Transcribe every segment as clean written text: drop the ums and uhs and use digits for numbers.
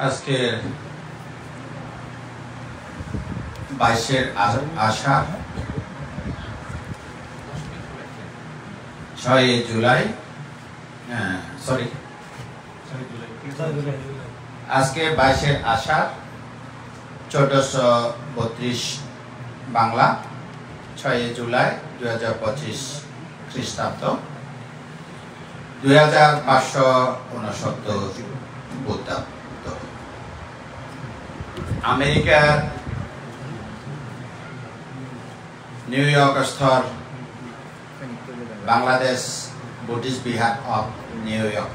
আজকে 22 আষাঢ় 6 জুলাই আজকে 22 আষাঢ় 1432 বাংলা 6 জুলাই 2025 খ্রিস্টাব্দ 2569 বুদ্ধাব্দ। আমেরিকার নিউ ইয়র্কস্থ Bangladesh Buddhist Vihar of New York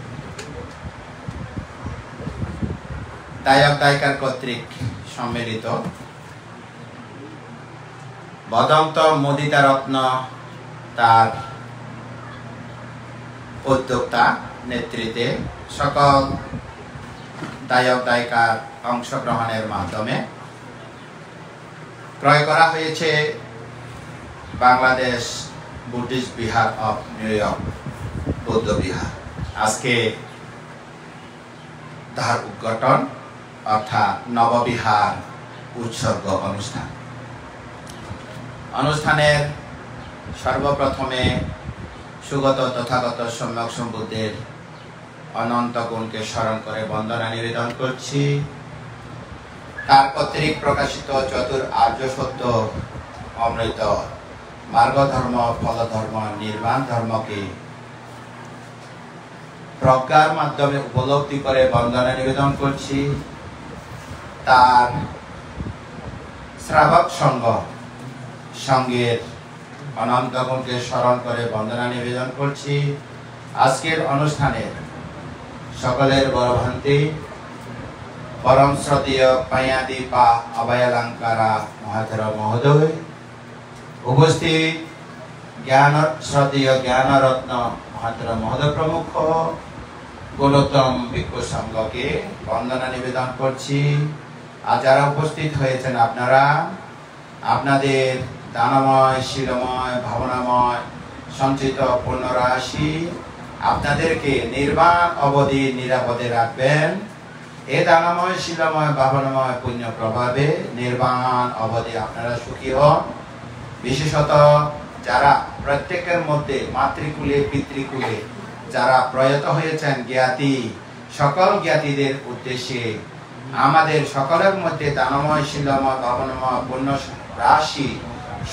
দায়ক দায়িকার কর্তৃক সম্মিলিত বদন্ত মুদিতা রত্ন তার উদ্যোক্তা নেতৃত্বে সকল দায়ক দায়িকার অংশগ্রহণের মাধ্যমে ক্রয় করা হয়েছে Bangladesh Buddhist Vihar of New York বৌদ্ধ বিহার। আজকে তার উদ্ঘাটন অর্থাৎ নববিহার উৎসর্গ অনুষ্ঠানের সর্বপ্রথমে সুগত তথাগত সম্যক সম্বুদ্ধের অনন্ত গুণকে স্মরণ করে বন্দনা নিবেদন করছি। তার কর্তৃক প্রকাশিত চতুর আর্য সত্য অমৃত মার্গ ধর্ম ফল ধর্ম নির্বাণ ধর্মকে প্রজ্ঞার মাধ্যমে উপলব্ধি করে বন্দনা নিবেদন করছি। তার শ্রাবক সঙ্গের অনন্ত গুণকে স্মরণ করে বন্দনা নিবেদন করছি। আজকের অনুষ্ঠানের সকলের বড় ভান্তি পরম শ্রদ্ধেয় পায়াদি পা অভয়ালঙ্কারা মহাধর মহোদয়, উপস্থিত জ্ঞান শ্রদ্ধেয় জ্ঞানরত্ন মহাধর মহোদয় প্রমুখ গুণোত্তম ভিক্ষু সংঘকে বন্দনা নিবেদন করছি। আর যারা উপস্থিত হয়েছেন আপনারা আপনাদের দানময় শীলময় ভাবনাময় সঞ্চিত পুণ্যরাশি আপনাদেরকে নির্বাণ অবধি নিরাপদে রাখবেন। এ দানময় শীলময় ভাবনাময় পুণ্য প্রভাবে নির্বাণ অবধি আপনারা সুখী হন। বিশেষত যারা প্রত্যেকের মধ্যে মাতৃকুলে পিতৃকুলে যারা প্রয়াত হয়েছেন জ্ঞাতি, সকল জ্ঞাতিদের উদ্দেশ্যে আমাদের সকলের মধ্যে দানময় শীলময় ভাবনাময় পুণ্য রাশি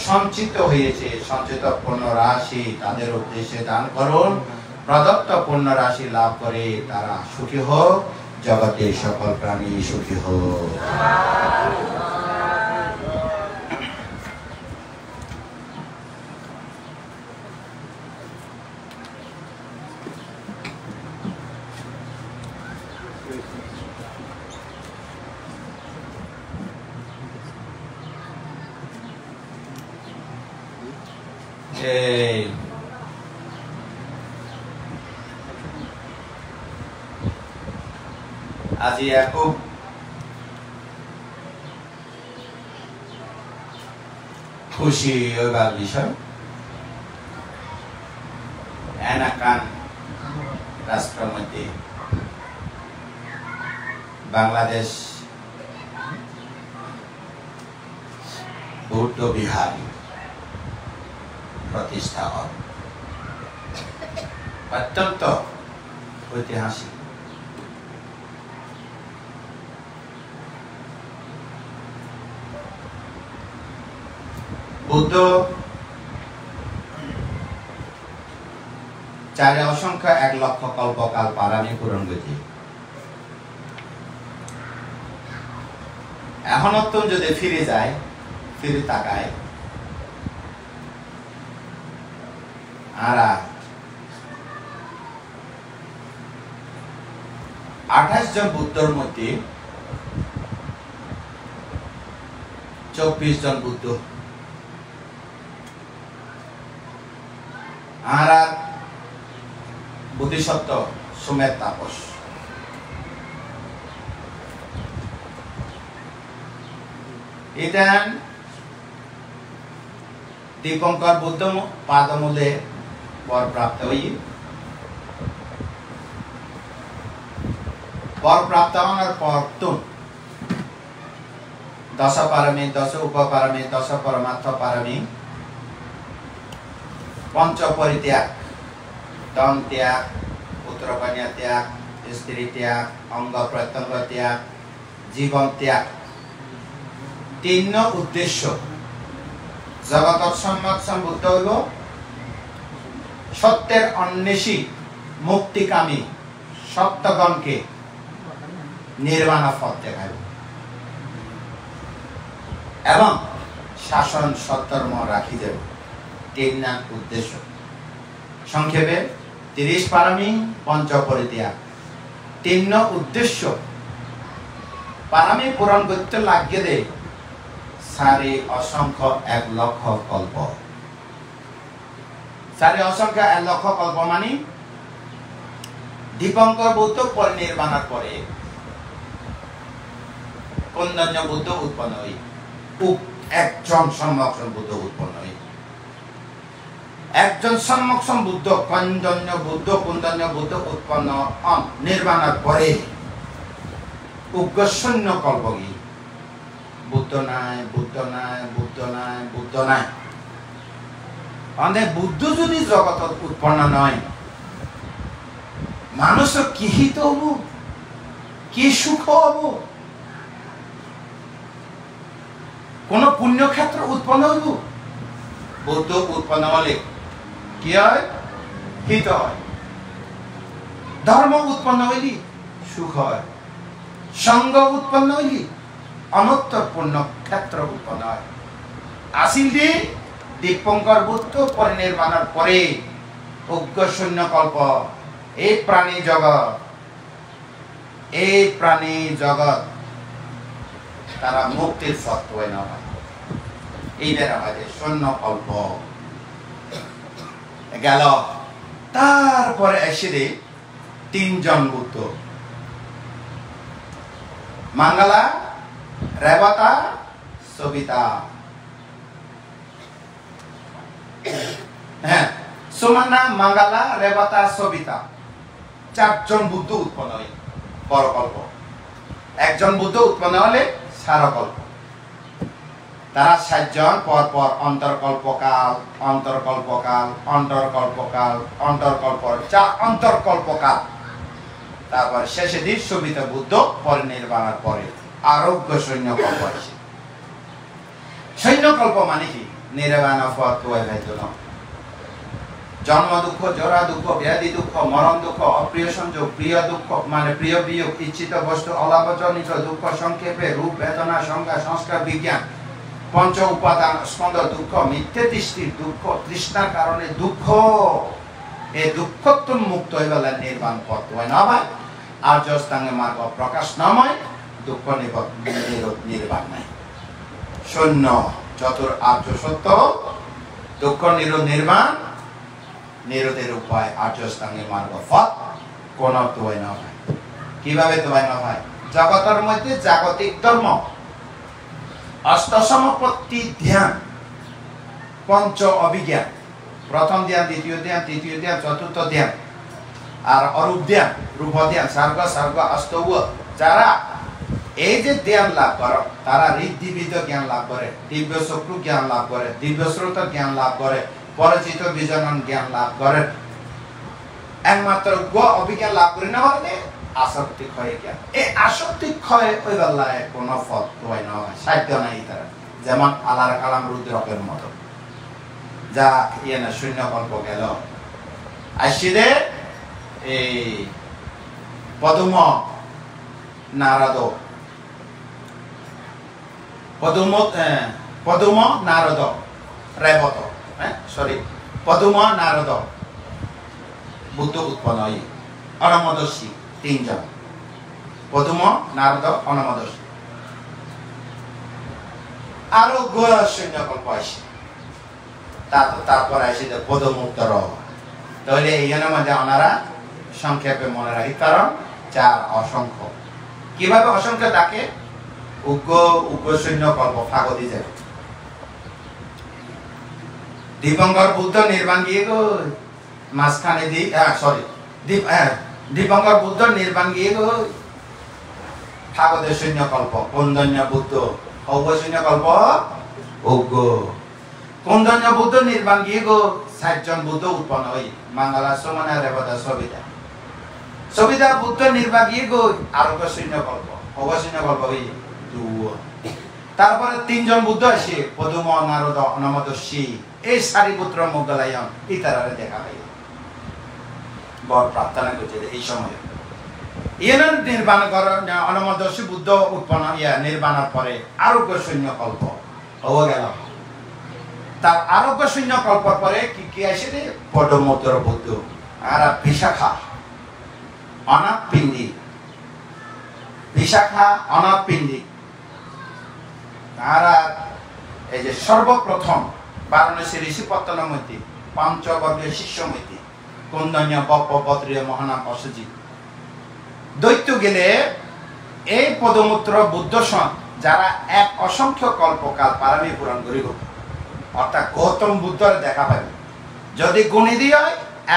সঞ্চিত হয়েছে, সঞ্চিত পুণ্য রাশি তাদের উদ্দেশ্যে দান করুন। প্রদত্ত পুণ্য রাশি লাভ করে তারা সুখী হোক, জগতের সকল প্রাণী সুখী হোক। আজি খুব খুশি হইবার বিষয়, এনাকান রাষ্ট্রের মধ্যে বাংলাদেশ বৌদ্ধ বিহার প্রতিষ্ঠা হয় অত্যন্ত ঐতিহাসিক। বুদ্ধ চারে অসংখ্য 1 লক্ষ কল্পকাল পারানি পূরণ গতি। এখন যদি ফিরে যায়, ফিরে তাকায় আর 28 জন বুদ্ধর মধ্যে 24 জন বুদ্ধ আর বুদ্ধিসত্ত্ব সুমেধ তাপস। এটা দীপঙ্কর বুদ্ধ পাদমূলে বর প্রাপ্ত হই বরপ্রাপ্ত হওয়ার পর তুন দশ পারমী, দশ উপপারমী, দশ পরমার্থ পারমী, পঞ্চ পরিত্যাগ, ধন ত্যাগ, পুত্র কন্যা ত্যাগ, স্ত্রী ত্যাগ, অঙ্গ প্রত্যঙ্গ ত্যাগ, জীবন ত্যাগ, তিন উদ্দেশ্য জগতর সম্যক সম্বুদ্ধ হইব, সত্যের অন্বেষী মুক্তিকামী সত্যগণকে নির্বাণ পথ দেখাইব এবং শাসন সদ্ধর্ম রাখি দেব। তিন উদ্দেশ্য। সংক্ষেপে 30 পারমী, পঞ্চ পরিত্যাগ, তিন উদ্দেশ্য পারমী পূরণ করতে লাগিয়ে দে সারি অসংখ্য 1 লক্ষ কল্প। সারি অসংখ্য 1 লক্ষ কল্প মানে দীপঙ্কর বুদ্ধ পরিনির্বাণের পরে কন্দন্য বুদ্ধ উৎপন্ন হই, একজন সম্যক বুদ্ধ উৎপন্ন হই। একজন সম্যক বুদ্ধ কন্দন্য বুদ্ধ কুন্দন্য বুদ্ধ উৎপন্ন নির্বাণের পরে উগ্রশূন্য কল্পগী বুদ্ধ নাই, বুদ্ধ নাই, বুদ্ধ নাই, বুদ্ধ নাই। মানে বুদ্ধ যদি জগতত উৎপন্ন নয়, মানুষের কি হিত হব, কি সুখ হব? কোন পুণ্যক্ষেত্র উৎপন্ন হইব? বুদ্ধ উৎপন্ন হলে কি হয়? হিত হয়। ধর্ম উৎপন্ন হইলি সুখ হয়। সঙ্গ উৎপন্ন হইলি অনত্তর পুণ্যক্ষেত্র উৎপন্ন হয়। আসিল দি দীপঙ্কর বুদ্ধ পরিনির্বাণের পরে উগ্রশূন্য কল্প এই প্রাণী জগৎ তারা মুক্তির পথ হয় না, এইটার আমাদের শূন্য কল্প গেল। তারপরে এসে দে 3 জন বুদ্ধ, মাঙ্গালা, রেবতা, সবিতা। হ্যাঁ, সুমানা, মাঙ্গালা, রেবতা, সবিতা 4 জন বুদ্ধ উৎপন্ন হয় বড় কল্প। একজন বুদ্ধ উৎপন্ন হলে সারকল্প। তারা 7 জন পর পর অন্তর্কল্পকাল, অন্তর্কল্পকাল, অন্তর্কল্পকাল, অন্তর্কল্প, 4 অন্তর্কল্পকাল। তারপর শেষে দিন সবিতা বুদ্ধ পরিনির্বাণের পরে আরোগ্য সৈন্যকল্প আসে। সৈন্যকল্প মানে কি? নির্বাণ পথ না। জন্ম দুঃখ, জরা দুঃখ, ব্যাধি দুঃখ, মরণ দুঃখ, অপ্রিয় সংযোগ, প্রিয় দুঃখ মানে প্রিয় বিয়োগ, ইচ্ছিত বস্তু অলাভজনিত দুঃখ, সংক্ষেপে রূপ, বেদনা, সংজ্ঞা, সংস্কার, বিজ্ঞান, পঞ্চ উপাদান স্পন্দ দুঃখ, মিথ্যে দৃষ্টির দুঃখ, তৃষ্ণার কারণে দুঃখ। এই দুঃখত্ব মুক্ত হয়ে গেলে নির্বাণ পথ হয় না ভাই। আর্যস্থাঙ্গে মার্গ প্রকাশ নাময় দুঃখ নির্বাণ নাই। শূন্য চতুর আর্য সত্য, দুঃখ নির্বাণ, নিরোধের উপায় আর্যস্থাঙ্গে মার্গ পথ কোন তো হয় না ভাই। কিভাবে তো হয় না ভাই? জগতের মধ্যে জাগতিক ধর্ম অষ্টসমপত্তি ধ্যান, পঞ্চ অভিজ্ঞান, প্রথম ধ্যান, দ্বিতীয় ধ্যান, তৃতীয় ধ্যান, চতুর্থ ধ্যান, আর অরূপ ধ্যান, রূপ ধ্যান, স্বর্গ অষ্টৌ, যারা এই যে ধ্যান লাভ করে তারা ঋদ্ধিবিদ জ্ঞান লাভ করে, দিব্য চক্ষু জ্ঞান লাভ করে, দিব্য শ্রোত জ্ঞান লাভ করে, পরিচিত বিজনন জ্ঞান লাভ করে। একমাত্র অভিজ্ঞান লাভ করে না হলে আসক্তি ক্ষয় জ্ঞান। এই আসক্তি ক্ষয় ওই বেলায় কোনো ফল হয় না, সাধ্য নাই তারা। যেমন আল্লাহর কালাম রুদ্রকের মতো। যা ইয়ে না শূন্য কল্প গেল। আসিদে এই পদুম নারদ, পদুম নারদ রেবত, পদুম নারদ বুদ্ধ উৎপন্ন হয়। অনমদর্শী 3 জন, পদুম, নারদ, অনমদর্শী। আরো শূন্যকল্প আসে। তারপর আসে যে পদমুক্তর। তাহলে এইখানের মধ্যে ওনারা সংক্ষেপে মনে রাখি, কারণ 4 অসংখ্য। কিভাবে অসংখ্য তাকে উগ্র শূন্যকল্প ফাগতি যাবে। দীপঙ্কর বুদ্ধ নির্বাণ গিয়ে গো মাঝখানে দীপঙ্কর বুদ্ধ নির্বাণ গিয়ে গো ফাগদের শূন্যকল্প কোন্দন্য বুদ্ধ হব শূন্যকল্প অজ্ঞ কোন্দন্য বুদ্ধ নির্বাণ গিয়ে গো 60 জন বুদ্ধ উৎপন্ন হই মাঙ্গলা সমানা রেবদা সবিতা বুদ্ধ নির্বাণ গিয়ে গো আরোগ্য শূন্যকল্প হব শূন্যকল্প হই তারপরে 3 জন বুদ্ধ আসে পদুম নারদ অনমদর্শী এই সারিপুত্র মোগলায়ন ইতারারে দেখা হয় বড় প্রার্থনা করছে এই সময় এনার নির্বাণ করেন অনমদর্শী বুদ্ধ উৎপন্ন নির্বাণের পরে আরোগ্য শূন্য কল্প হয়ে গেল তার আরোগ্য শূন্য কল্পর পরে কি কি আসে রে পদমোত্তর বুদ্ধ আর বিশাখা অনাথপিণ্ডি বিশাখা অনাথপিণ্ডি আর এই যে সর্বপ্রথম বারাণসী ঋষিপত্তনের মধ্যে পঞ্চবর্গীয় শিষ্য মধ্যে কোন্দন্য বপ্প বদ্রীয় মহানাম অসুজি দৈত্য গেলে এই পদমূত্র বুদ্ধ সন যারা এক অসংখ্য কল্পকাল পারামি পূরণ করিব অর্থাৎ গৌতম বুদ্ধর দেখা পাবে যদি গুণী দিয়ে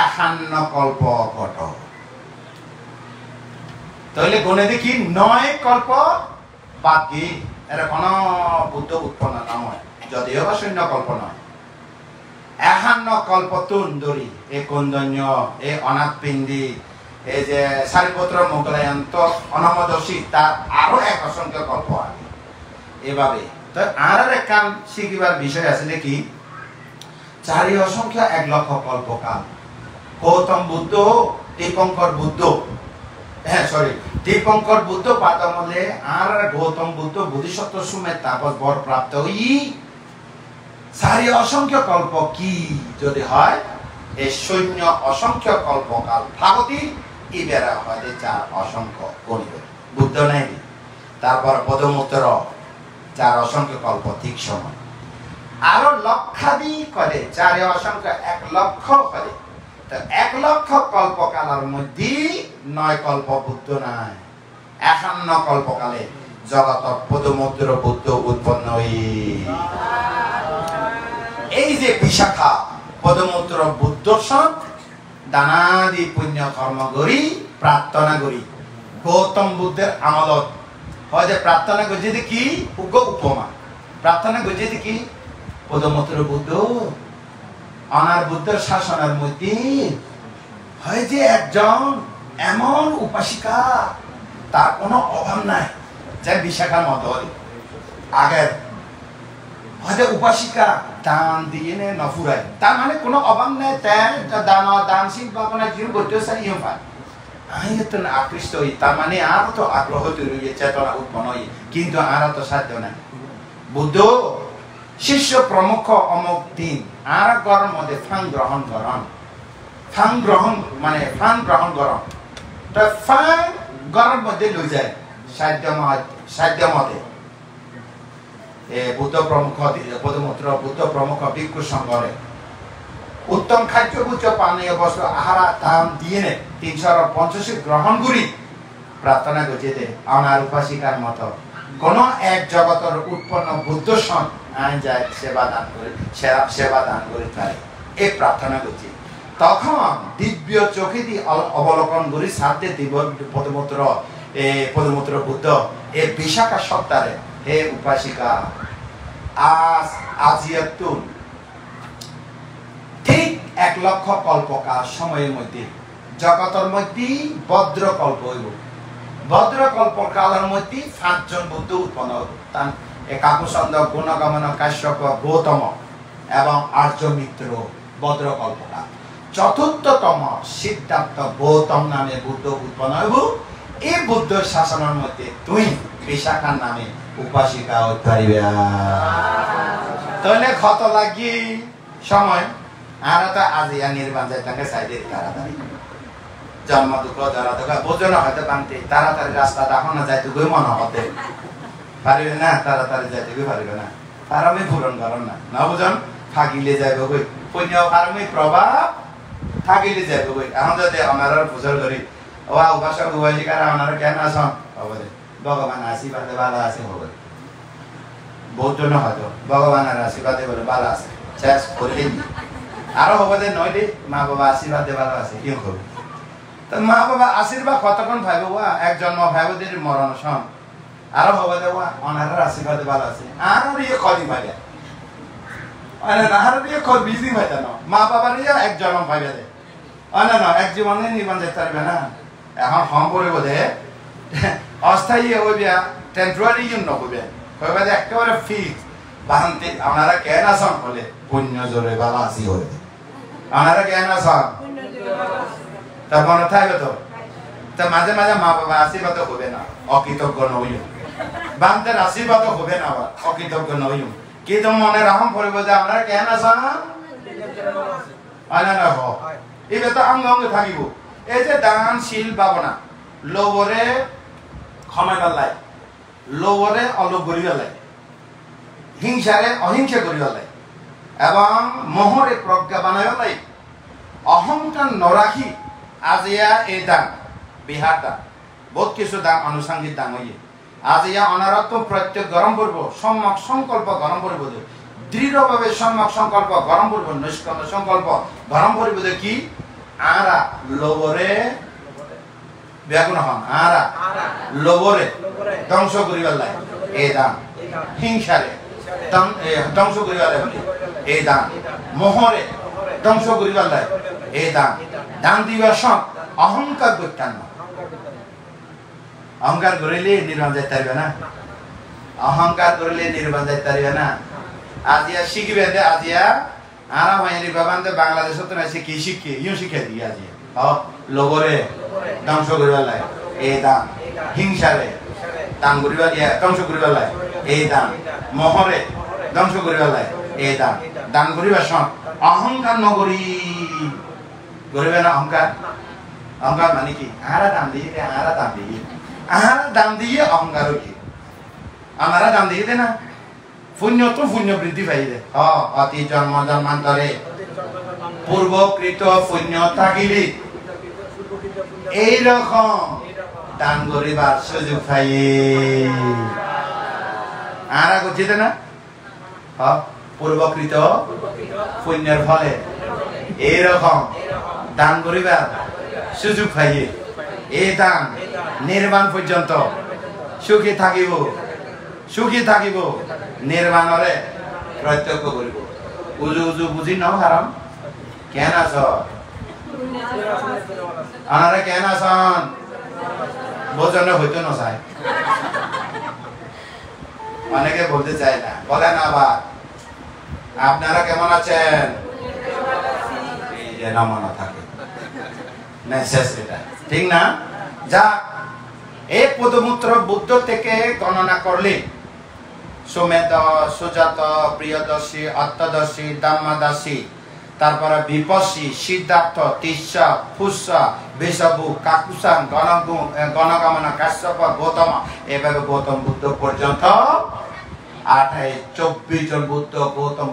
51 কল্প ঘট তাহলে গুণে দেখি 9 কল্প বাকি এর কোন বুদ্ধ উৎপন্ন নয় যদিও বা শূন্য কল্প নয় 51 কল্প তুন্দরী এই কোন্দন্য এই অনাথপিণ্ডি এই যে সারিপুত্র মোগলায়ন্ত অনমদর্শী তার আরো এক অসংখ্য কল্প আছে এভাবে তো আর এক কাম শিখিবার বিষয় আছে কি চারি অসংখ্য 1 লক্ষ কল্পকাল গৌতম বুদ্ধ দীপঙ্কর বুদ্ধ দীপঙ্কর বুদ্ধ পাদমলে আর গৌতম বুদ্ধ বোধিসত্ত্ব সুমের তাপস বর প্রাপ্ত হই চারি অসংখ্য কল্প কি যদি হয় এই শূন্য অসংখ্য কল্পকাল ভাগতি ইবেরা হয় 4 অসংখ্য গণিত বুদ্ধ নাই তারপর পদমোত্তর 4 অসংখ্য কল্প ঠিক সময় আরো লক্ষাদি করে 4 অসংখ্য 1 লক্ষ করে তো 1 লক্ষ কল্পকালের মধ্যে 9 কল্প বুদ্ধ নাই 51 কল্পকালে জগৎ পদমোত্তর বুদ্ধ উৎপন্ন হই এই যে বিশাখা পদমূত্র বুদ্ধ সৎ দানাদি পুণ্য কর্ম করি প্রার্থনা করি গৌতম বুদ্ধের আমলত হয় যে প্রার্থনা করছে কি উগ্র উপমা প্রার্থনা করছে কি পদমূত্র বুদ্ধ অনার বুদ্ধের শাসনের মধ্যে হয় যে একজন এমন উপাসিকা তার কোনো অভাব নাই যে বিশাখার মতো আগের হয়তো উপাসিকা দান দিয়ে নে নফুরায় তার মানে কোনো অভাব নেই দান দানশীল বা কোনো জীব করতে চাই ইয়ে পায় আমি তো আকৃষ্ট হই তার মানে আর তো আগ্রহ তৈরি হয়ে চেতনা উৎপন্ন হই কিন্তু আর তো সাধ্য নাই বুদ্ধ শিষ্য প্রমুখ অমুক দিন আর গরম মধ্যে ফাং গ্রহণ মানে ফাং গ্রহণ করন তো ফাং গরম মধ্যে লই যায় সাধ্য মতে বুদ্ধ প্রমুখ পদমূত্র বুদ্ধ প্রমুখ ভিক্ষু সংঘরে উত্তম খাদ্য গুচ্ছ পানীয় বস্ত্র আহারা দাম দিয়ে 350 গ্রহণ করি প্রার্থনা করছে অনার উপাসিকার মতো কোন এক জগতের উৎপন্ন বুদ্ধ সন আইন যায় সেবা দান করে তাই এই প্রার্থনা করছি তখন দিব্য চোখে দিয়ে অবলোকন করি সাথে দিব পদমূত্র বুদ্ধ এই বিশাখা সত্তারে হে উপাসিকা আজিয়াতুন ঠিক 1 লক্ষ কল্পকাল সময়ের মধ্যে জগতের মধ্যে ভদ্রকল্প হইব ভদ্রকল্পকালের মধ্যে 5 জন বুদ্ধ উৎপন্ন হইব কাকুচন্দ্র গুণগমন কাশ্যপ গৌতম এবং আর্য মিত্র ভদ্রকল্পকাল চতুর্থতম সিদ্ধার্থ গৌতম নামে বুদ্ধ উৎপন্ন হইব এই বুদ্ধ শাসনের মধ্যে তুই বিশাখার নামে উপাসিকা উৎপারিবে তাহলে ক্ষত লাগি সময় আর তো আজিয়া নির্বাণ যায় তাকে সাইডে তাড়াতাড়ি জন্ম দুঃখ যারা দুঃখ বোঝানো হয়তো বানতে তাড়াতাড়ি রাস্তা দেখো না যাইতে গই মনে হতে পারিবে না তাড়াতাড়ি যাইতে গই পারিবে না পারমে পূরণ করেন না বুঝন থাকিলে যাইব গই পুণ্য পারমে প্রভাব থাকিলে যাইব গই এখন যদি আমার বুঝার করি ও উপাসক উপাসিকার আমার কেন আসন হবে ভগবান আশীর্বাদে ভালো আছে হবে বহুত জন হয়তো ভগবানের আশীর্বাদে বলে ভালো আছে শেষ করলেন আরো হবে যে নয় দে মা বাবা আশীর্বাদে ভালো আছে কি হবে তো মা বাবা আশীর্বাদ কতক্ষণ ভাইব এক জন্ম ভাইবদের মরণ সম আরো হবে দেওয়া অনার আশীর্বাদে ভালো আছে আর ইয়ে কদিন ভাইয়া আর ইয়ে কদ বিজি ভাই জানো মা বাবার ইয়ে এক জন্ম ভাইয়া দে না এক জীবনে নির্মাণ যেতে পারবে না এখন হম করে বোধে অস্থায়ী হইবে টেম্পোরারি জন্য হইবে হইবে যে একেবারে ফিক্স বাহান্তি আপনারা কেন আসন বলে পুণ্য জোরে বালা আসি হইবে আপনারা কেন আসন তা মনে থাকবে তো তা মাঝে মাঝে মা বাবা আশীর্বাদ হবে না অকৃতজ্ঞ নই বান্তের আশীর্বাদ হবে না আবার অকৃতজ্ঞ নই কিন্তু মনে রাখম পড়ব যে আপনারা কেন আসন না এবার তো অঙ্গ অঙ্গ থাকিব এই যে দানশীল ভাবনা লোভরে ক্ষমাইবার লাই লোভরে অলোভ করিবার লাই হিংসারে অহিংসা করিবার লাই এবং মোহরে প্রজ্ঞা বানাইবার লাই অহংকার নরাখি আজিয়া এই দান বিহার দান বহুত কিছু দান আনুষঙ্গিক দান হইয়ে আজিয়া অনারত্ব প্রত্যেক গরম করব সম্যক সংকল্প গরম করব দৃঢ়ভাবে সম্যক সংকল্প গরম করব নিষ্কর্ম সংকল্প গরম করব কি আরা লোভরে ব্যাগুণ হন আরা লোভরে ধ্বংস করিবার লাই এই দান হিংসারে ধ্বংস করিবার লাই এই দান মোহরে ধ্বংস করিবার লাই এই দান দান দিবার সব অহংকার করতেন না অহংকার করিলে নির্বাণ যাইতে পারবে না অহংকার করিলে নির্বাণ যাইতে পারবে না আজিয়া শিখবে দে আজিয়া আরা মাইরি বাবান বাংলাদেশ তো না শিখি শিখি ইউ শিখে দিয়ে আজিয়া লোভরে ধ্বংস করিবার লাই এই দান হিংসারে দান করিবার ধ্বংস করিবার লাই এই দান মোহরে ধ্বংস করিবার লাই এই দান দান করিবার সব অহংকার নগরী করিবে না অহংকার অহংকার মানে কি আরা দাম দিয়ে আরা দাম দিয়ে আরা দাম দিয়ে অহংকার কি আমরা দাম দিয়ে দে না পুণ্য তো পুণ্য বৃদ্ধি পাই দে অতি জন্ম জন্মান্তরে পূর্বকৃত পুণ্য থাকিলে এইরকম দান করিবার সুযোগ পাই আরা করছিতে না পূর্বকৃত পুণ্যের ফলে এইরকম দান করিবার সুযোগ পাইয়ে এই দান নির্বাণ পর্যন্ত সুখী থাকিব নির্বাণরে প্রত্যক্ষ করিব উজু উজু বুঝি ন হারাম কেন আছ আনারা কেন আছেন বোঝানো হইতো না চাই অনেকে বলতে চায় না বলেন আবার আপনারা কেমন আছেন মনে থাকে ঠিক না যা এই পদমূত্র বুদ্ধ থেকে গণনা করলে সুমেধ সুজাত প্রিয়দর্শী অর্থদর্শী দাম্মাদাসী তারপরে বিপসী সিদ্ধার্থ তিস্যা ফুসা বেশবু কাকুসা গণগমনা কাশ্যপ গৌতম এভাবে গৌতম বুদ্ধ পর্যন্ত 24 জন বুদ্ধ গৌতম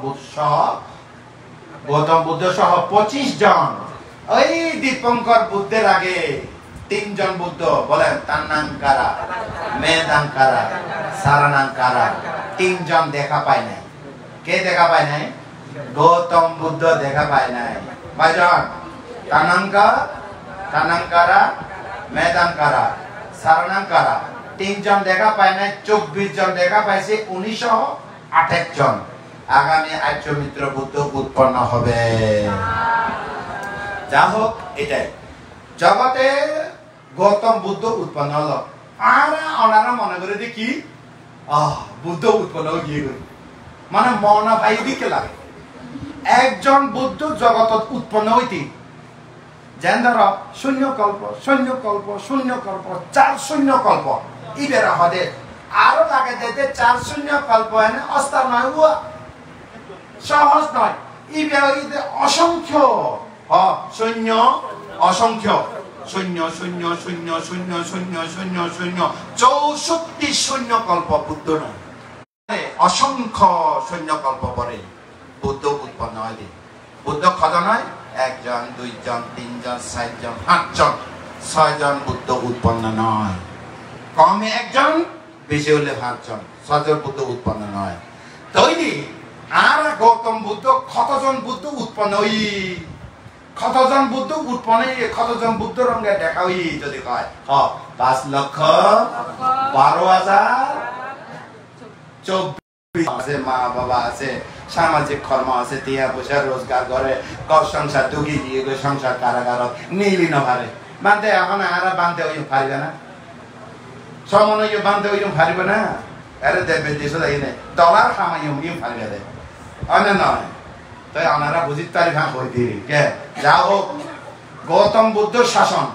বুদ্ধ সহ 25 জন ওই দীপঙ্কর বুদ্ধের আগে 3 জন বুদ্ধ বলেন তান্নাঙ্কারা মেদাঙ্কারা সারানাঙ্কারা 3 জন দেখা পায় নাই কে দেখা পায় নাই গৌতম বুদ্ধ দেখা পায় নাই ভাইজান তান্নাঙ্কারা মেদাঙ্কারা সারানাঙ্কারা 3 জন দেখা পায় নাই 24 জন দেখা পাইছে 1928 জন আগামী আর্য মিত্র বুদ্ধ উৎপন্ন হবে যা হোক এটাই জগতে গৌতম বুদ্ধ উৎপন্ন হলো আর ওনারা মনে করে যে কি বুদ্ধ উৎপন্ন গিয়ে গেল মানে মনা ভাই দিকে লাগে একজন বুদ্ধ জগতত উৎপন্ন হইতি যেন ধর শূন্যকল্প 4 শূন্যকল্প ইবের হদে আরো লাগে যেতে 4 শূন্যকল্প এনে অস্তার নয় সহজ নয় ইবে অসংখ্য শূন্য অসংখ্য 64 শূন্যকল্প বুদ্ধ নয় অসংখ্য শূন্যকল্প পরে বুদ্ধ উৎপন্ন হয় বুদ্ধ কজন হয় 1 জন 2 জন 3 জন 4 জন 5 জন 6 জন বুদ্ধ উৎপন্ন নয় কমে 1 জন বেশি হলে 5 জন 6 জন বুদ্ধ উৎপন্ন নয় তৈরি আর গৌতম বুদ্ধ কতজন বুদ্ধ উৎপন্ন হই কতজন বুদ্ধ উৎপন্ন কতজন বুদ্ধ রঙে দেখা হই যদি কয় 5,12,000 আছে, মা বাবা আছে, সামাজিক কর্ম আছে, টিয়া পয়সা রোজগার করে, ঘর সংসার ঢুকি দিয়ে সংসার কারাগার নীলি নভারে বান্ধে এখন আর বান্ধে ওই পারিবে না, সমন বান্ধে ওই পারিবে না, আরে দেবে দেশ নেই ডলার খামাই পারিবে দেয় অন্য নয়। তাই ওনারা বুঝিতে পারি ভাগ হয়ে দিই কে যা হোক। গৌতম বুদ্ধর শাসন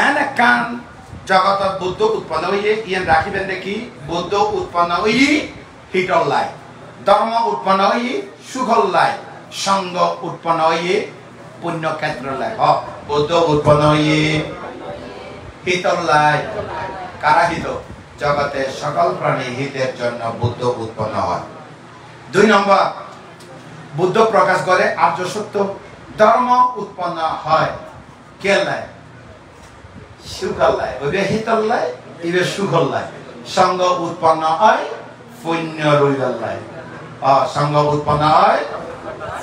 এন কান জগত বুদ্ধ উৎপন্ন হইয়ে ইয়ান রাখিবেন দেখি বুদ্ধ উৎপন্ন হই হিটল লাই, ধর্ম উৎপন্ন হই সুখল লাই, সঙ্গ উৎপন্ন হইয়ে পুণ্যক্ষেত্র লাই। বুদ্ধ উৎপন্ন হইয়ে হিতল লাই, কারা হিত? জগতে সকল প্রাণী হিতের জন্য বুদ্ধ উৎপন্ন হয়। 2 নম্বর, বুদ্ধ প্রকাশ করে আর্য সত্য। ধর্ম উৎপন্ন হয় কে লাই? সুখল্লায়, ওইবে হিতল্লায়, ইবে সুখল্লায়। সঙ্গ উৎপন্ন হয় পুণ্য রইবাল্লায়। সঙ্গ উৎপন্ন হয়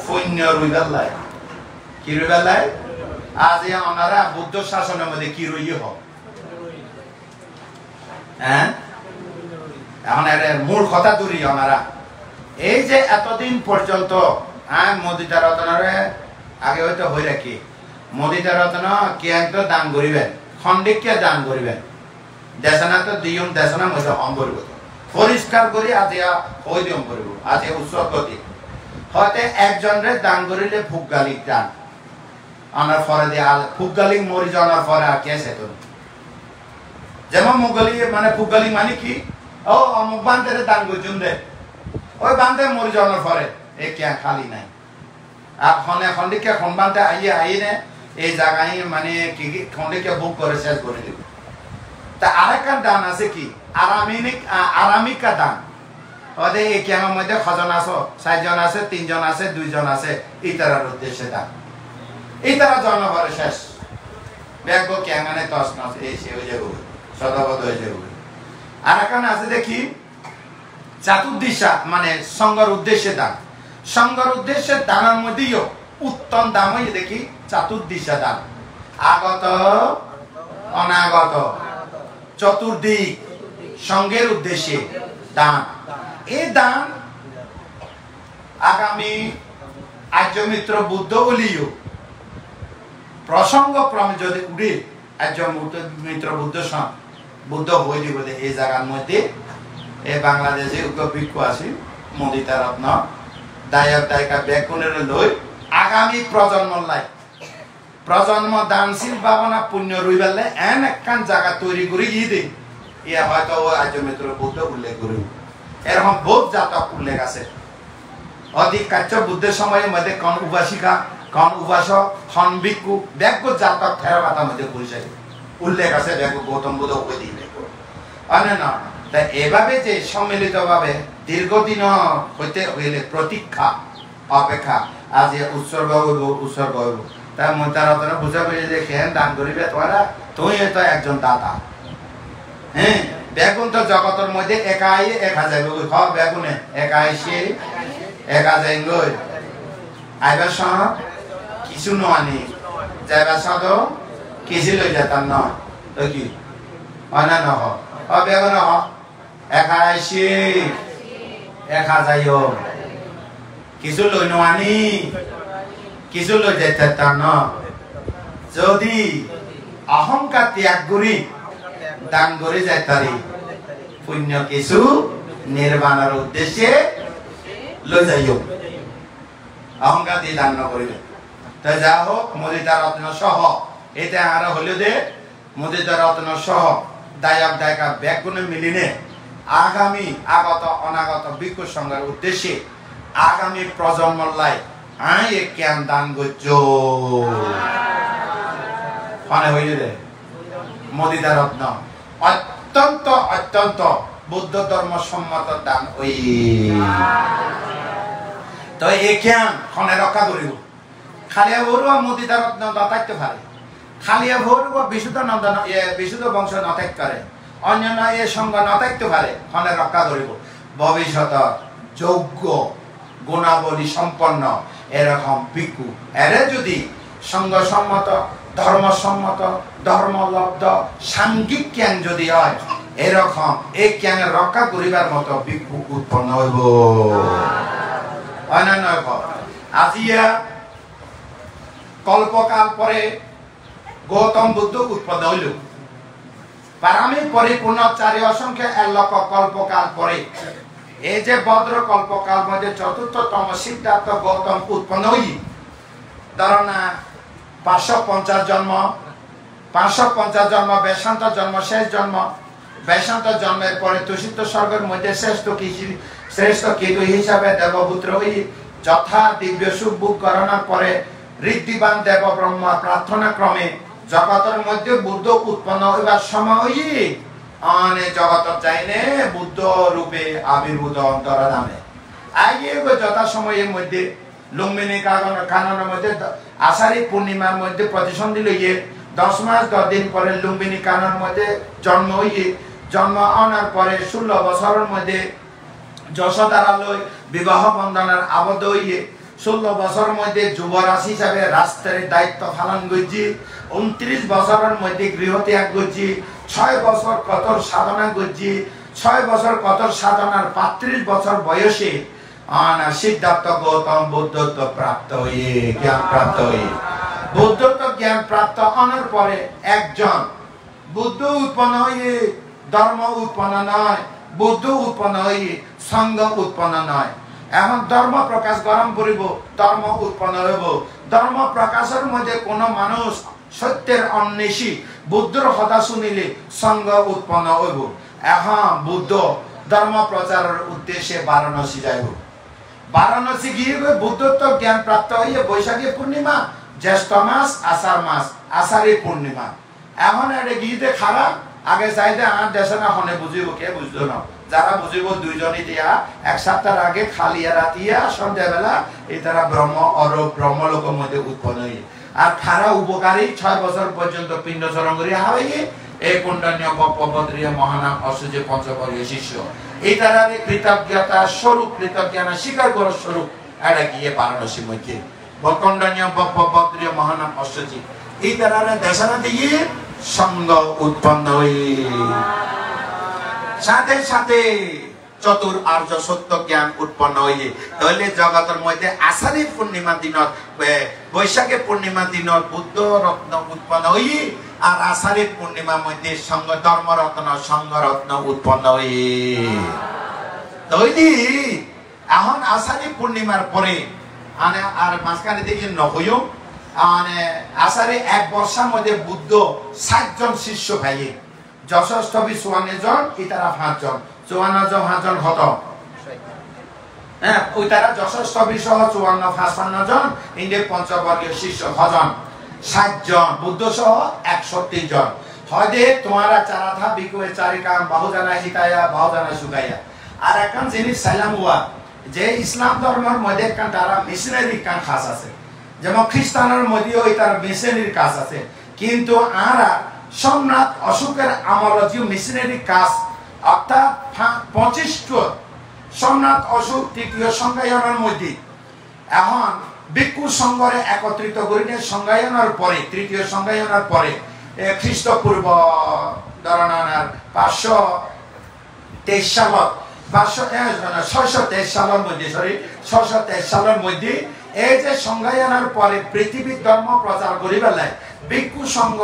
পুণ্য রইবাল্লায়। কি রইবাল্লায়? আজ ওনারা বুদ্ধ শাসনের মধ্যে কি রই হোক, হ্যাঁ এখন এর মূল কথা দূরি ওনারা। এই যে এতদিন পর্যন্ত মোদিতা রত্নরে আগে হয়তো হয়ে রাখি, মোদিতা রত্ন কে একদম দান করিবেন, খন্ডিককে দান করিবেন, দেশনা তো দিয়ম দেশনা মধ্যে হম করব, পরিষ্কার করি আজ ওই দিয়ম করব, আজ উৎসর্গতি হয়তো একজনের দান করিলে ফুকগালিক দান আনার পরে দিয়ে ফুকগালিক মরি যাওয়ার পরে আর কে সে করুন। যেমন মুগলি মানে ফুকগালি মানে কি, ও অমুক বান্ধে দান করছুন দে, ওই বান্ধে মরি যাওয়ার পরে এ কে খালি নাই। আর খনে খন্ডিককে খন বান্ধে আইনে এই জায়গায় মানে কি খন্ডিকে বুক করে শেষ করে দিব। তা আরেকটা দান আছে কি আরামিকা দান, ওদের এই ক্যামের মধ্যে কজন আছো, 4 জন আছে, 3 জন আছে, 2 জন আছে, ইতারার উদ্দেশ্যে দান, ইতারা জনগণের শেষ ব্যাগ ক্যাঙ্গানে তস নস এই সে হয়ে যাবে, সদাবদ হয়ে যাবে। আর এখানে আছে দেখি চাতুর্দিশা মানে সঙ্গর উদ্দেশ্যে দান। সঙ্গর উদ্দেশ্যে দানের মধ্যেও উত্তম দাম হয়ে দেখি চাতুর্দিশা দান, আগত অনাগত চতুর্দিক সঙ্গের উদ্দেশ্যে দান। এই দান আগামী আর্যমিত্র বুদ্ধ বলিও প্রসঙ্গ ক্রমে যদি উঠে আর্যমিত্র বুদ্ধ হয়ে দিব এই জায়গার মধ্যে এই বাংলাদেশে ভিক্ষু আছে মোদিতা রত্ন দায়ক দায়িকা ব্যাকুণের লই আগামী প্রজন্ম লাই প্রজন্ম দানশীল ভাবনা পুণ্য রইবালে এন একখান জায়গা তৈরি করে গিয়ে দিই, ইয়া হয়তো আর্যমিত্র বুদ্ধ উল্লেখ করি। এরকম বহুত জাতক উল্লেখ আছে। অধিক কার্য বুদ্ধের সময়ের মধ্যে কন উপাসিকা, কন উপাসক, খন ভিক্ষু, ব্যাগ জাতক থেরাবাতার মধ্যে পরিচয় উল্লেখ আছে। ব্যাগ গৌতম বুদ্ধ ওই দিলে অন্য তাই এভাবে যে সম্মিলিতভাবে দীর্ঘদিন হইতে হইলে প্রতীক্ষা অপেক্ষা আজ উৎসর্গ হইব উৎসর্গ হইব। তাই তারা বুঝা পেয়ে যে খেন দান করিবে তোরা, তুই তো একজন দাতা। হ্যাঁ বেগুন তো জগতের মধ্যে একাই একা যাবে, বেগুনে একা এসে একা যাই গই আইবার সহ কিছু নানি যাইবার সহ কিছু লই যেতাম নয় তো কি অনা নহ বেগুন একা এসে একা যাইও কিছু লই নানি কিছু লই যেতাম ন। যদি অহংকার ত্যাগ করি দান করে যায় তারি পুণ্য কিছু নির্বাণের উদ্দেশ্যে লই যাইও, অহংকার দিয়ে দান করিবে। তাই যা হোক মোদিতা রত্ন সহ এতে আর হইল যে মোদিতা রত্ন সহ দায়ক দায়িকা ব্যাগুণে মিলিনে আগামী আগত অনাগত ভিক্ষু সংঘের উদ্দেশ্যে আগামী প্রজন্ম লাই জ্ঞান দান করছ মানে হইল রে মোদিতা রত্ন অত্যন্ত অত্যন্ত বুদ্ধ ধর্ম সম্মত দান ওই তো এই জ্ঞান খনে রক্ষা করিব। খালিয়া ভরুয়া মোদিতা রত্ন নথাকতে পারে, খালিয়া ভরুয়া বিশুদ্ধ নন্দন বিশুদ্ধ বংশ নথাক করে, অন্যান্য এ সঙ্গ নথাকতে পারে খনে রক্ষা করিব। ভবিষ্যৎ যোগ্য গুণাবলী সম্পন্ন এরকম ভিক্ষু এরে যদি সঙ্গসম্মত ধর্মসম্মত ধর্মলব্ধ সাংঘিক জ্ঞান যদি হয়, এরকম এই জ্ঞান রক্ষা করিবার মতো ভিক্ষু উৎপন্ন হইব অন্যান্য আজিয়া কল্পকাল পরে গৌতম বুদ্ধ উৎপন্ন হইল পারামিক পরিপূর্ণ চারি অসংখ্য 1 লক্ষ কল্পকাল পরে এই যে ভদ্র কল্পকাল মধ্যে চতুর্থতম সিদ্ধার্থ গৌতম উৎপন্ন হই ধরনা 550 জন্ম 550 জন্ম বেশান্ত জন্ম শেষ জন্ম বেশান্ত জন্মের পরে তুষিত স্বর্গের মধ্যে শ্রেষ্ঠ কেতু হিসাবে দেবপুত্র হই যথা দিব্য সুখ ভোগ করানোর পরে ঋদ্ধিবান দেব ব্রহ্মা প্রার্থনা ক্রমে জগতের মধ্যে বুদ্ধ উৎপন্ন হইবার সময় আনে জগত যাইনে বুদ্ধ রূপে আবির্ভূত অন্তরাধামে আগে যথা সময়ের মধ্যে লুম্বিনী কাননের মধ্যে আষাঢ়ী পূর্ণিমার মধ্যে প্রতিসন্ধি লইয়ে 10 মাস 10 দিন পরে লুম্বিনী কাননের মধ্যে জন্ম হইয়ে জন্ম আনার পরে 16 বছরের মধ্যে যশোদারা লই বিবাহ বন্ধনের আবদ্ধ হইয়ে 16 বছরের মধ্যে যুবরাজ হিসাবে রাষ্ট্রের দায়িত্ব পালন করছি 29 বছরের মধ্যে গৃহত্যাগ করছি 6 বছর কঠোর সাধনা করছি 6 বছর কঠোর সাধনার 35 বছর বয়সে সিদ্ধার্থ গৌতম বুদ্ধত্ব প্রাপ্ত হয়ে জ্ঞান প্রাপ্ত হয়ে বুদ্ধত্ব জ্ঞান প্রাপ্ত হওয়ার পরে একজন বুদ্ধ উৎপন্ন হয়ে ধর্ম উৎপন্ন নয় বুদ্ধ উৎপন্ন হয়ে সংঘ উৎপন্ন নয় এখন ধর্ম প্রকাশ গরম করিব ধর্ম উৎপন্ন হইব ধর্ম প্রকাশের মধ্যে কোন মানুষ সত্যের অন্বেষী বুদ্ধর কথা শুনিলে সংঘ উৎপন্ন হইব এখন বুদ্ধ ধর্ম প্রচারের উদ্দেশ্যে বারাণসী যাইব বারাণসী গিয়ে বুদ্ধত্ব জ্ঞান প্রাপ্ত হইয়ে বৈশাখী পূর্ণিমা জ্যেষ্ঠ মাস আষাঢ় মাস আষাঢ়ী পূর্ণিমা এখন এটা গিয়ে খারাপ আগে চাইতে আর দেশে না হনে বুঝিব কে বুঝলো না যারা বুঝিব দুইজনই দিয়া 1 সপ্তাহ আগে খালিয়া রাতিয়া সন্ধ্যাবেলা এই তারা ব্রহ্ম অর ব্রহ্মলোকের মধ্যে উৎপন্ন হয়ে আর খারা উপকারী 6 বছর পর্যন্ত পিণ্ড চরণ করিয়া হারাইয়ে এই কুণ্ডনীয় পবদ্রীয় মহানাম অসুজে পঞ্চবর্গীয় শিষ্য এই তারা কৃতজ্ঞতা স্বরূপ কৃতজ্ঞতা স্বীকার করার স্বরূপ এটা গিয়ে বারাণসী মধ্যে বকণ্ডনীয় পবদ্রীয় মহানাম অসুজি এই তারা দেশনা দিয়ে সঙ্গ উৎপন্ন হয়ে সাথে সাথে চতুর আর্য সত্য জ্ঞান উৎপন্ন হয়ে তাহলে জগতের মধ্যে আষাঢ়ী পূর্ণিমা দিনত বৈশাখী পূর্ণিমা দিনত বুদ্ধ রত্ন উৎপন্ন হয়ে আর আষাঢ়ী পূর্ণিমার মধ্যে সঙ্গ ধর্মরত্ন সংঘরত্ন উৎপন্ন হয়ে তৈরি এখন আষাঢ়ী পূর্ণিমার পরে আর মাঝখানে দেখি নহইও আষাঢ়ে 1 বর্ষের মধ্যে বুদ্ধ 7 জন শিষ্য ভাইয়ে যশস্থবী 54 জন ইতারা 5 জন 54 জন 5 জন হত হ্যাঁ ওই তারা যশস্থবী সহ 54 55 জন ইন্দ্র পঞ্চবর্গীয় শিষ্য ভজন 60 জন বুদ্ধ সহ 130 জন হদে তোমারা চারা থা বিকুয়ে চারিকা বহুজানা হিতায়া বহুজানা সুগায়া আর এখন জিনিস সাইলাম হুয়া যে ইসলাম ধর্মের মধ্যে কান তারা মিশনারি কান খাস আছে যেমন খ্রিস্টানের মধ্যেও তার মিশনারির কাজ আছে কিন্তু আরা সম্রাট অশোকের আমলে যে মিশনারি কাজ অর্থাৎ 25 সম্রাট অশোক তৃতীয় সংজ্ঞায়নের মধ্যে এখন ভিক্ষু সংঘরে একত্রিত করিনে সংজ্ঞায়নের পরে তৃতীয় সংজ্ঞায়নের পরে খ্রিস্টপূর্ব ধরনার 523 সালত 623 সালের মধ্যে 623 সালের মধ্যে এই যে সংজ্ঞায়নের পরে পৃথিবীর ধর্ম প্রচার করিবেলায় ভিক্ষু সংঘ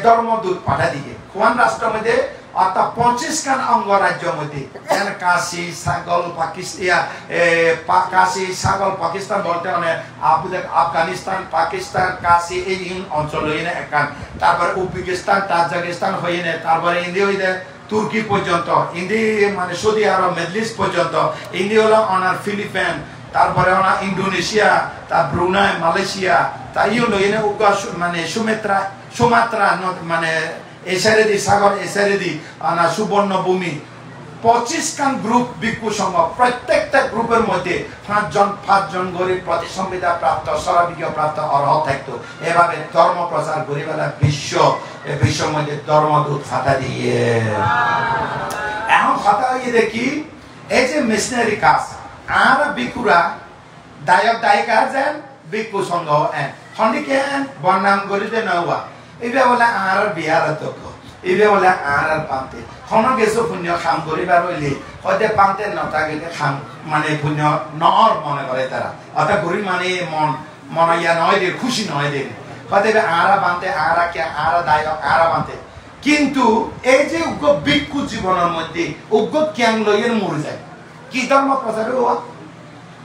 ধর্মদূত পাঠা দিয়ে কোন রাষ্ট্রের মধ্যে অর্থাৎ 25 খান অঙ্গরাজ্যের মধ্যে কাশী ছাগল কাশী ছাগল পাকিস্তান বলতে অনেক আফগানিস্তান পাকিস্তান কাশী এই অঞ্চল হয়ে একান তারপরে উজবেকিস্তান তাজিকিস্তান হয়ে তারপরে ইন্ডিয়া হয়ে তুর্কি পর্যন্ত ইন্ডিয়া মানে সৌদি আরব মিডল ইস্ট পর্যন্ত ইন্ডিয়া হলো অনার ফিলিপাইন তারপরে ওনা ইন্দোনেশিয়া তার ব্রুনাই মালয়েশিয়া তাই হলো এনে মানে সুমাত্রা মানে এসারেদি সাগর এসারেদি না সুবর্ণভূমি 25 খান গ্রুপ ভিক্ষু সংঘ প্রত্যেকটা গ্রুপের মধ্যে 5 জন গরিব প্রতি সংবিধা প্রাপ্ত সরাবিজ্ঞ প্রাপ্ত অর্হত থাকতো এভাবে ধর্ম প্রচার করিবেলা বিশ্বের মধ্যে ধর্মদূত ফাটা দিয়ে এখন ফাটা হয়ে দেখি এই যে মিশনারি কাজ আর ভিক্ষুরা দায়িকা যেন ভিক্ষু সংঘ খন্ডিকে বর্ণাম করিতে নওয়া এইটা বলে আর বিহার এইবে বলে আর পান্তে খন গেছো পুণ্য খাম করিবার হইলে হয়তো পান্তে নথাকে খাম মানে পুণ্য নর মনে করে তারা অর্থাৎ গরিব মানে মন মনাইয়া নয় দে খুশি নয় দে হয়তো আরা বানতে আরা কে আরা দায়ক আরা বানতে কিন্তু এই যে উগ্র ভিক্ষু জীবনের মধ্যে উগ্র ক্যাং লইয়ের মরে যায় কি ধর্ম প্রচার হওয়া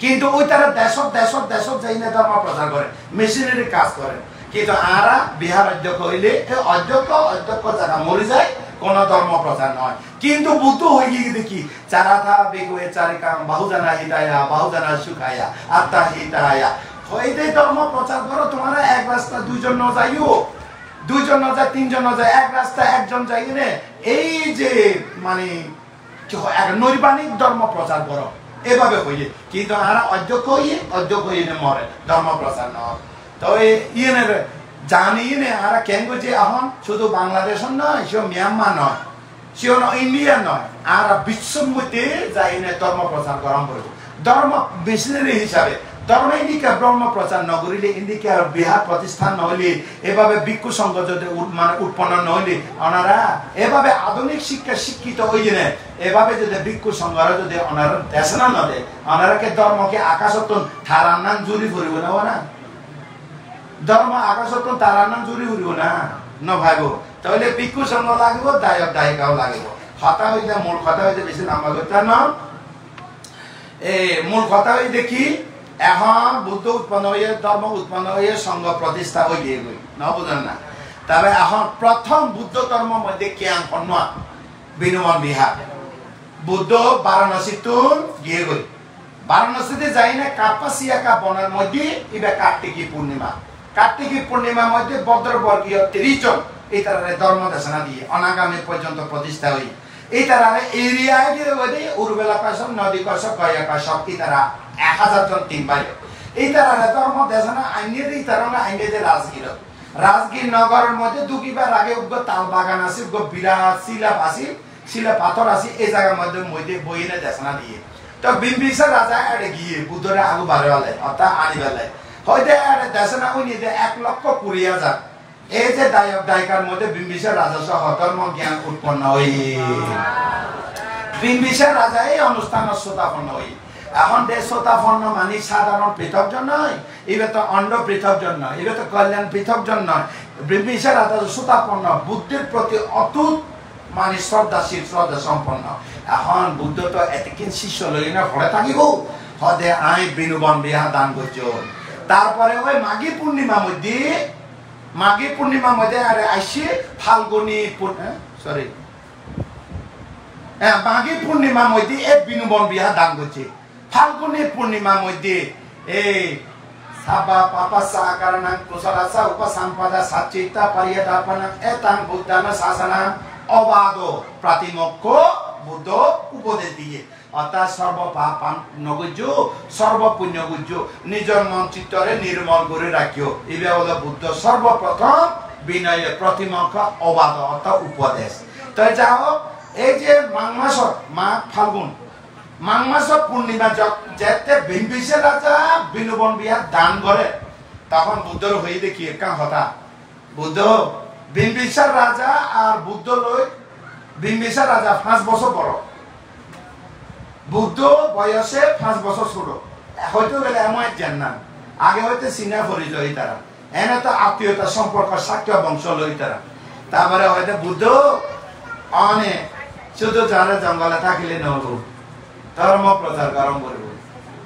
কিন্তু ওই তারা দেশত যাই না ধর্ম প্রচার করে মেশিনারি কাজ করে কিন্তু আরা বিহার অধ্যক্ষ হইলে অধ্যক্ষ যারা মরে যায় কোন ধর্ম প্রচার নয় কিন্তু বুদ্ধ হয়ে গিয়ে দেখি চারা থা বেগুয়ে চারিকা বাহুজানা হিতায়া বাহুজানা সুখায়া আত্মা হিতায়া হইতে ধর্ম প্রচার করো তোমরা এক রাস্তা দুইজন ন যাইও দুইজন ন যায় তিনজন ন যায় এক রাস্তা একজন যাই নে এই যে মানে এক নৈর্বাণিক ধর্ম প্রচার করো এভাবে হইয়ে কিন্তু আরা অধ্যক্ষ হইয়ে মরে ধর্ম প্রচার নয় তো ইয়ে জানি নে আরা কেন যে এখন শুধু বাংলাদেশ নয় সে মিয়ানমার নয় সে ইন্ডিয়া নয় আর বিশ্বর মধ্যে যাই নে ধর্ম প্রচার গরম করব ধর্ম মিশনারি হিসাবে ধর্ম ইন্ডিকা ব্রহ্ম প্রচার নগরীলে ইন্ডিকা বিহার প্রতিষ্ঠান নহলে এভাবে ভিক্ষু সংঘ যদি মানে উৎপন্ন নহলে ওনারা এভাবে আধুনিক শিক্ষা শিক্ষিত হইয়ে নে এভাবে যদি ভিক্ষু সংঘরা যদি ওনারা দেশনা নদে ওনারাকে ধর্মকে আকাশত থারান্নান জুড়ি ফুরিব না না ধর্ম আকাশত তারান্নান জুড়ি ফুরিব না ন ভাইব তাহলে ভিক্ষু সংঘ লাগিব দায়ক দায়িকাও লাগিব কথা হইতে মূল কথা হইতে বেশি নাম্বার করতে না মূল কথা হই দেখি এখন বুদ্ধ উৎপন্ন হয়ে ধর্ম উৎপন্ন হয়ে সংঘ প্রতিষ্ঠা হয়ে গিয়ে গই ন বুঝেন না তবে এখন প্রথম বুদ্ধ ধর্ম মধ্যে কিয়াং কন্যা বিনুমন বিহার বুদ্ধ বারাণসীতে গিয়ে গই বারাণসীতে যাই না কাপাসিয়াকা বনের মধ্যে এবার কার্তিকী পূর্ণিমার মধ্যে ভদ্রবর্গীয় 30 জন এই তারা ধর্ম দেশনা দিয়ে অনাগামী পর্যন্ত প্রতিষ্ঠা হই এই তারা এরিয়ায় দিয়ে উর্বেলা কাশক নদী কাশক গয়া কাশক এই তারা 1000 জন টিম বাইরে এই তারা ধর্ম দেশনা আইনে এই তারা আইনে যে রাজগীর নগরের মধ্যে দুকিবার আগে উগ্র তাল বাগান আছে উগ্র বিরাট শিলা পাথর আছে এই জায়গার মধ্যে বইনে দেশনা দিয়ে তো বিম্বিসার রাজা এড়ে গিয়ে বুদ্ধরে আগু বাড়ে অর্থাৎ আনি বেলায় হয়তো দেশনা উনি 1,20,000 এই যে দায়ক দায়িকার মধ্যে বিম্বিসার রাজা সহ ধর্ম জ্ঞান উৎপন্ন হই বিম্বিসার রাজা এই অনুষ্ঠানের শ্রোতাপন্ন হই এখন দেশ শ্রোতাপন্ন মানে সাধারণ পৃথকজন নয় এবার তো অন্ড পৃথকজন নয় এবার তো কল্যাণ পৃথকজন নয় বিম্বিসার রাজা শ্রোতাপন্ন বুদ্ধের প্রতি অটুট মানে শ্রদ্ধাশীল শ্রদ্ধা সম্পন্ন এখন বুদ্ধ তো এতকিন শিষ্য লই না ঘরে থাকিব হদে আই বিনুবন বিহা দান করছ তারপরে ওই মাঘী পূর্ণিমা মধ্যে আরে আইসি ফাল্গুনী মাঘী পূর্ণিমা মধ্যে এক বিনুবন বিহা দান করছে ফাল্গুনী পূর্ণিমা মধ্যে এই সাবা পাপা সা কারণাং কুশলাসা উপসম্পদা সাচিতা পারিয়দাপনা এতাং বুদ্ধানা শাসনা অবাধ প্রাতিমক্ষ বুদ্ধ উপদেশ দিয়ে অর্থাৎ সর্ব পাপ নগুজ্য সর্ব পুণ্য গুজ্য নিজের মন চিত্তরে নির্মল করে রাখিও এবার হলো বুদ্ধ সর্বপ্রথম বিনয় প্রতিমক্ষ অবাধ অর্থাৎ উপদেশ তাই যাও এই যে মাঘ ফাল্গুন মাঘ মাসত পূর্ণিমা যেতে বিম্বিসার রাজা বিনুবন বিহার দান করে তখন বুদ্ধর হয়ে দেখি একা হতা বুদ্ধ বিম্বিসার রাজা আর বুদ্ধ লই বিম্বিসার রাজা 5 বছর বড় বুদ্ধ বয়সে 5 বছর ছোট হয়তো গেলে এমন জান্নাত আগে হয়তো সিনা পরিচয় তারা এনে তো আত্মীয়তা সম্পর্ক শাক্য বংশ লই তারা তারপরে হয়তো বুদ্ধ অনেক শুধু যারা জঙ্গলে থাকিলে নহব ধর্ম প্রচার গরম করব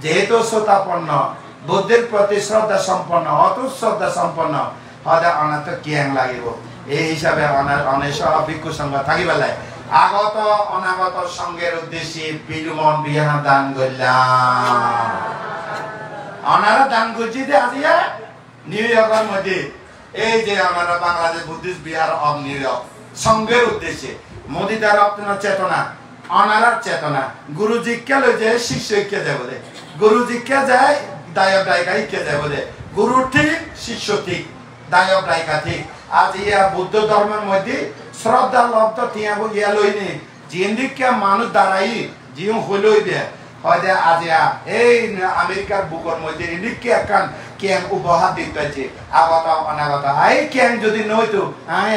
যেহেতু শ্রোতাপন্ন বুদ্ধের প্রতি শ্রদ্ধা সম্পন্ন অতুট শ্রদ্ধা সম্পন্ন হদে অনাথ কিয়াং লাগিব এই হিসাবে অনেক ভিক্ষু সংঘ থাকি বেলায় আগত অনাগত সংঘের উদ্দেশ্যে বিলুমন বিহা দান করলাম ওনারা দান করছি যে আজিয়া নিউ ইয়র্কের মধ্যে এই যে ওনারা Bangladesh Buddhist Bihar of new York সংঘের উদ্দেশ্যে মোদিদার চেতনা অনারার চেতনা গুরুজিকে লই যে শিষ্য কে যায় বলে গুরুজিকে যায় দায়ক দায়িকা কে যায় বলে গুরু ঠিক শিষ্য ঠিক দায়ক দায়িকা ঠিক আজ ইয়া বুদ্ধ ধর্মের মধ্যে শ্রদ্ধা লব্ধ টিয়া ইয়া লইনি জিন্দিকে মানুষ দাঁড়াই জিও হইলই দে হয়তো আজিয়া এই আমেরিকার বুকর মধ্যে লিখকে একখান ক্যাং উপহার দিতে আগত অনাগত এই ক্যাং যদি নইতো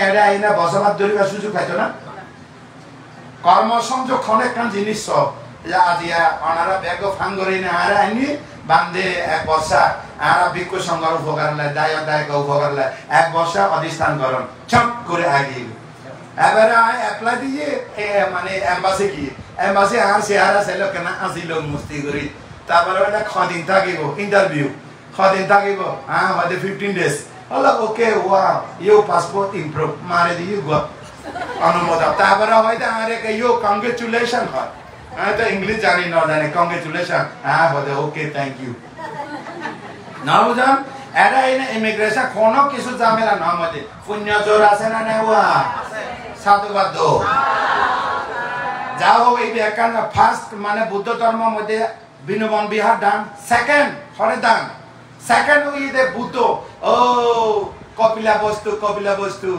এরা আইনা বসবাস ধরিবার সুযোগ পাইতো না কর্মসংযোগ অনেকখান জিনিস সব আজিয়া অনারা ব্যাগ ফাঙ্গরি না আর আইনি বান্ধে এক বর্ষা আর ভিক্ষু সংঘর উপকার দায়ক উপকার এক বর্ষা অধিষ্ঠান করন ছট করে আগে এবারে অ্যাপ্লাই দিয়ে মানে এম্বাসি কি এম্বাসি আর চেহারা চাইল কেনা আসিল মুস্তি করি তারপরে এটা কদিন থাকিব ইন্টারভিউ কদিন থাকিব হয়তো 15 days হলো ওকে ওয়া ইউ পাসপোর্ট ইমপ্রুভ মারে দিয়ে গো অনুমোদন তারপরে হয়তো আর ইউ কংগ্রেচুলেশন হয় তো ইংলিশ জানি না জানি কংগ্রেচুলেশন হয়তো ওকে থ্যাংক ইউ না বুঝান এটা ইমিগ্রেশন কোনো কিছু ঝামেলা না মধ্যে পুণ্য জোর আছে না নেওয়া সাধুবাদ দো যা হোক এই ব্যাখ্যান ফার্স্ট মানে বুদ্ধ ধর্মের মধ্যে বিনোবন বিহার দান সেকেন্ড হরে দান সেকেন্ড ইদে বুদ্ধ ও কপিলা বস্তু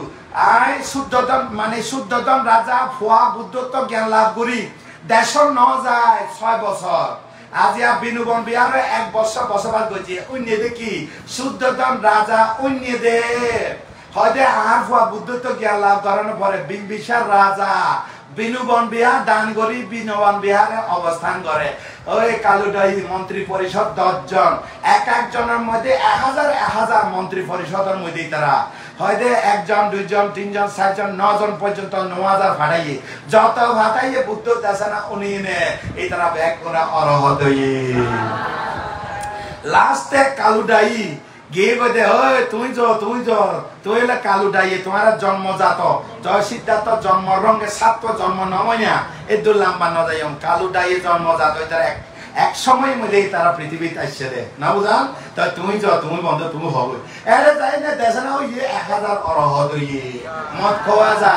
আই শুদ্ধতম মানে শুদ্ধতম রাজা ফুয়া বুদ্ধত্ব জ্ঞান লাভ করি দেশ ন যায় 6 বছর আজিয়া বিনোবন বিহারে 1 বছর বসবাস করছে অন্য দেখি শুদ্ধতম রাজা অন্য দে হয়তো আর ফুয়া বুদ্ধত্ব জ্ঞান লাভ করানোর পরে বিম্বিসার রাজা বিনোবন বিহার দান করি বিনোবন বিহারে অবস্থান করে ওই কালুডাই মন্ত্রী পরিষদ 10 জন এক একজনের মধ্যে 1000 মন্ত্রী পরিষদের মধ্যে তারা হয়তো 1 জন 2 জন 3 জন 4 জন 9 জন পর্যন্ত 9000 ফাটাইয়ে যত ফাটাইয়ে বুদ্ধ দাসানা উনি নে এই তারা ব্যাক করা অরহত লাস্টে কালুডাই গে বদে ওই তুই এলা কালুডাই তোমার জন্মজাত জয় সিদ্ধার্থ জন্ম রঙে সাত জন্ম নময়া এই দুর্লাম্বা ন যাই কালুডাই জন্মজাত তার এক সময় মধ্যে তারা পৃথিবীতে আসছে রে না বুঝান তাই তুমি বন্ধ তুমি হবে এরে যাই না দেশে না ওই 1000 অরহত মদ খোয়া যা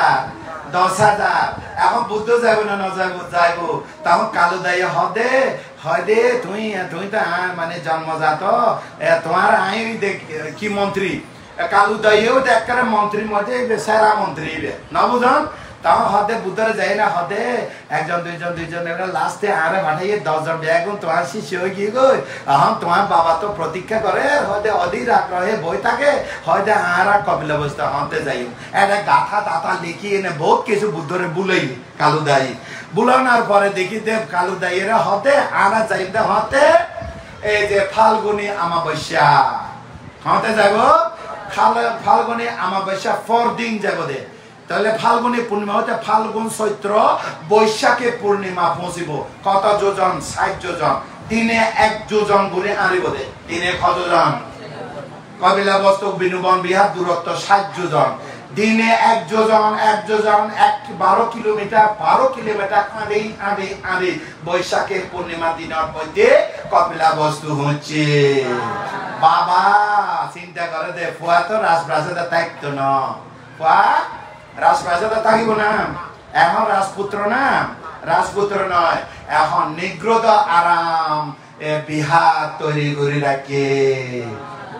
10,000 এখন বুদ্ধ যাইব না যাইব তখন কালুদাই হদে তুই তো মানে জন্মজাত তোমার আই কি মন্ত্রী কালুদাইও দেখার মন্ত্রীর মধ্যে সেরা মন্ত্রী না বুঝান তখন হদে বুদ্ধরে যাই না হদে 1 জন 2 জন লাস্টে আরে পাঠাইয়ে 10 জন বেগুন তোমার শিষ্য হয়ে গিয়ে গো এখন তোমার বাবা তো প্রতীক্ষা করে হয়তো অধীর আগ্রহে বই থাকে হয়তো আর কপিলা বস্তু হতে যাই একটা গাথা দাতা লিখিয়ে এনে বহুত কিছু বুদ্ধরে বুলাই কালুদাই বুলানোর পরে দেখি দেব কালুদাইয়েরা হতে আরা যাইতে হতে এই যে ফাল্গুনী আমাবস্যা হতে যাব ফাল্গুনী আমাবস্যা 4 দিন যাব দে তাহলে ফাল্গুনী পূর্ণিমা হতে ফাল্গুন চৈত্র বৈশাখে পূর্ণিমা পৌঁছিব কত যোজন 60 যোজন দিনে 1 যোজন ঘুরে আনিব দে দিনে কত যোজন কপিলা বস্তু বিনোবন বিহার দূরত্ব 60 যোজন দিনে 1 যোজন 12 কিলোমিটার আনি বৈশাখে পূর্ণিমা দিনের মধ্যে কপিলা বস্তু হচ্ছে বাবা চিন্তা করে দে ফুয়া তো রাজপ্রাসাদে থাকতো না ফুয়া রাজপ্রাসাদে থাকিব না এখন রাজপুত্র নয় এখন নিগ্রোধ আরাম বিহার তৈরি করে রাখে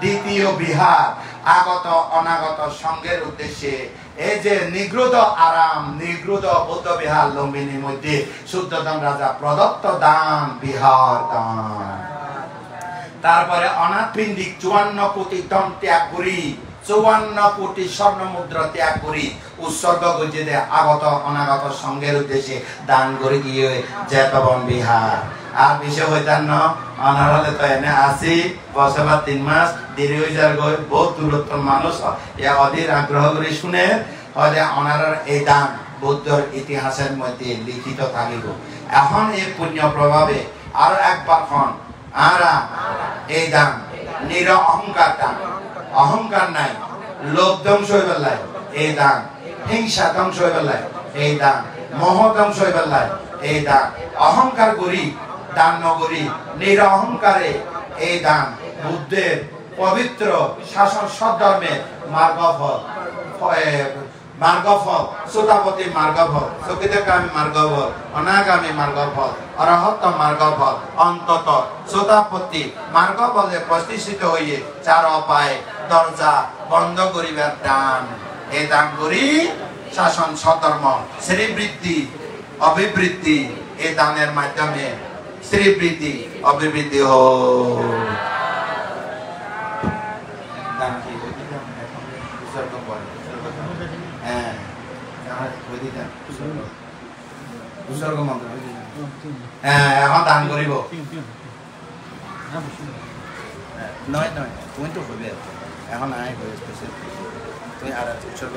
দ্বিতীয় বিহার আগত অনাগত সঙ্গের উদ্দেশ্যে এই যে নিগ্রোধ আরাম নিগ্রোধ বৌদ্ধ বিহার লম্বিনীর মধ্যে শুদ্ধতম রাজা প্রদত্ত দান বিহার দান তারপরে অনাথপিণ্ডিক 54 কোটি ধন ত্যাগ করি 54 কোটি স্বর্ণ মুদ্রা ত্যাগ করি উৎসর্গ করছে দে আগত অনাগত সঙ্গের উদ্দেশ্যে দান করে গিয়ে জেতবন বিহার আর বিষয় হইতান না অনারলে তো এনে আসি বছর 3 মাস দেরি হয়ে যার গই বহুত দূরত্ব মানুষ অধীর আগ্রহ করে শুনে হলে অনারার এই দান বৌদ্ধর ইতিহাসের মধ্যে লিখিত থাকিব এখন এই পুণ্য প্রভাবে আর একবার খন আরা এই দান নির অহংকার দান অহংকার নাই লোভ ধ্বংস হয়ে পেলাই এই দান হিংসা ধ্বংস হয়ে পেলাই এই দান মোহ ধ্বংস হয়ে পেলাই এই দান অহংকার করি দান নগরী নির অহংকারে এই দান বুদ্ধের পবিত্র শাসন সদ্ধর্মের মার্গফল মার্গফল সুতাপতি মার্গফল সকিতকামী মার্গফল অনাগামী মার্গফল অরহত মার্গফল অন্তত সুতাপতি মার্গফলে প্রতিষ্ঠিত হইয়ে 4 উপায় দরজা বন্ধ করিবার দান এই দান করি শাসন সধর্ম শ্রীবৃদ্ধি অভিবৃদ্ধি এই দানের মাধ্যমে শ্রীবৃদ্ধি অভিবৃদ্ধি হোক দান কি উৎসর্গ করে হ্যাঁ উৎসর্গ মন্ত্র হ্যাঁ এখন দান করিব নয় নয় তুমি তো হইবে এখন আয় হয়ে তুই আর উৎসর্গ